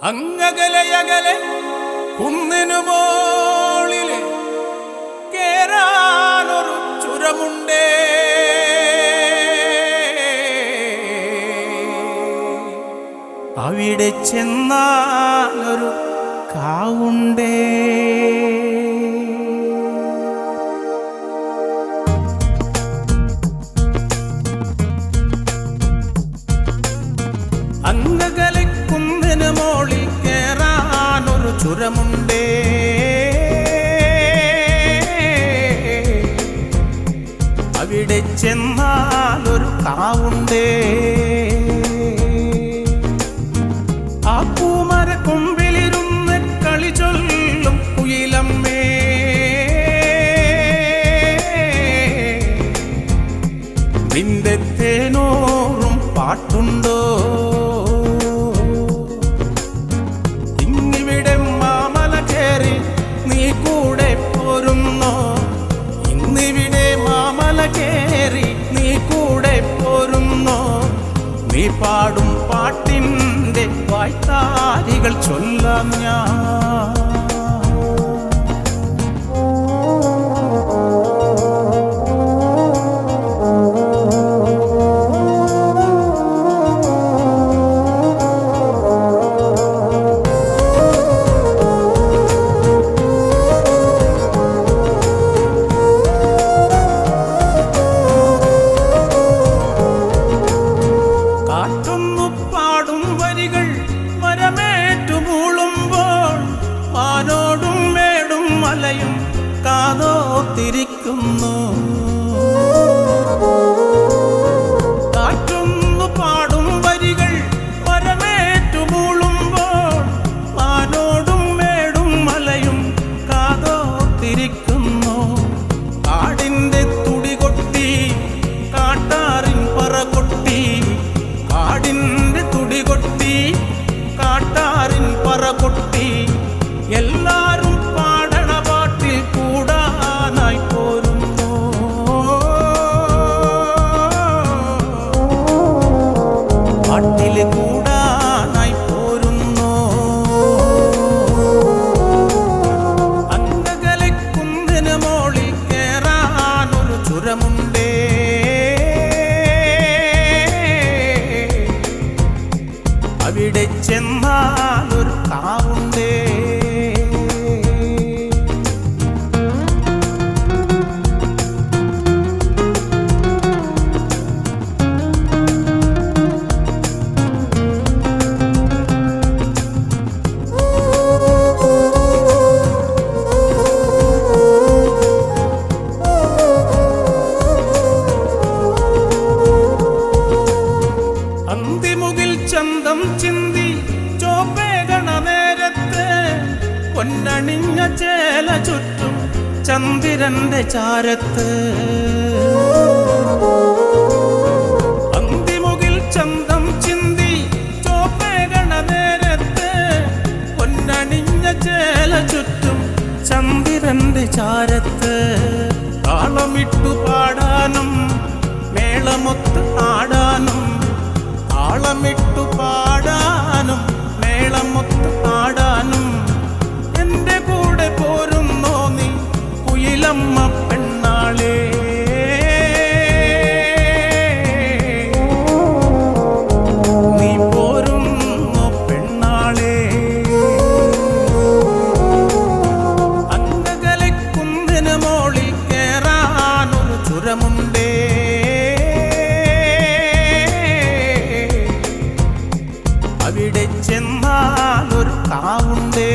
അങ്ങകലയകലെ കുന്നിനു മോളില് കേറാനൊരു ചുരമുണ്ടേ. അവിടെ ചെന്നാലൊരു കാവുണ്ടേ. അങ്ങകലെ കുന്നിനു മോളിൽ കേറാനൊരു ചുരമുണ്ടേ. അവിടെ ചെന്നാലൊരു കാവുണ്ടേ. ആ പൂമരക്കൊമ്പിലിരുന്ന് കളി ചൊല്ലും കുയിലമ്മേ. നിന്റെ തേനോറും പാട്ടുണ്ടോ? ഇന്നിവിടെ മാമല കേറി നീ കൂടെ പോരുന്നോ? ഇന്നിവിടെ മാമല കേറി നീ കൂടെ പോരുന്നോ? നീ പാടും പാട്ടിൻ്റെ വായ്ത്താരികൾ ചൊല്ലാം ഞാൻ. കാറ്റൊന്നു പാടും വരികൾ മരമേറ്റുമൂളുമ്പോൾ മാനോടും മേടും മലയും കാതോർത്തിരിക്കുന്നു. കാറ്റൊന്നു പാടും വരികൾ മരമേറ്റുമൂളുമ്പോൾ മാനോടും മേടും മലയും കാതോർത്തിരിക്കുന്നു. കാടിൻ്റെ തുടികൊട്ടി കാട്ടാറിൻ പറകൊട്ടി. കാടിൻ്റെ തുടികൊട്ടി കാട്ടാറിൻ പറകൊട്ടി. എല്ലാരും പാടണ പാട്ടിൽ കൂടാനായി പോരുന്നു. പാട്ടിൽ കൂടാനായി പോരുന്നു. അങ്ങകലെ കുന്നിനു മോളിൽ കേറാനൊരു ചുരമുണ്ടേ. അവിടെ ചെന്നാലൊരു കാവുണ്ടേ. അന്തിമുകിൽ ചന്തം ചിന്തി ചോപ്പേകണ നേരത്ത് പൊന്നണിഞ്ഞ ചേല ചുറ്റും ചന്ദ്രന്റെ ചാരത്ത്. അന്തിമുകിൽ ചന്തം ചിന്തി ചോപ്പേകണ നേരത്ത് പൊന്നണിഞ്ഞ ചേല ചുറ്റും ചന്ദ്രന്റെ ചാരത്ത്. താളമിട്ടു പാടാനും മേളമൊത്ത് ആടാനും. താളമിട്ടു പാടാനും മേളമൊത്ത് ആടാനും. എൻ്റെ കൂടെ പോരുന്നോ നീ കുയിലമ്മ പെണ്ണാളേ? നീ പോരുന്നോ പെണ്ണാളേ? അങ്ങകലെ കുന്നിനു മോളിൽ കേറാനൊരു ചുരമുണ്ടേ. അവിടെ ചെന്നാലൊരു കാവുണ്ടേ.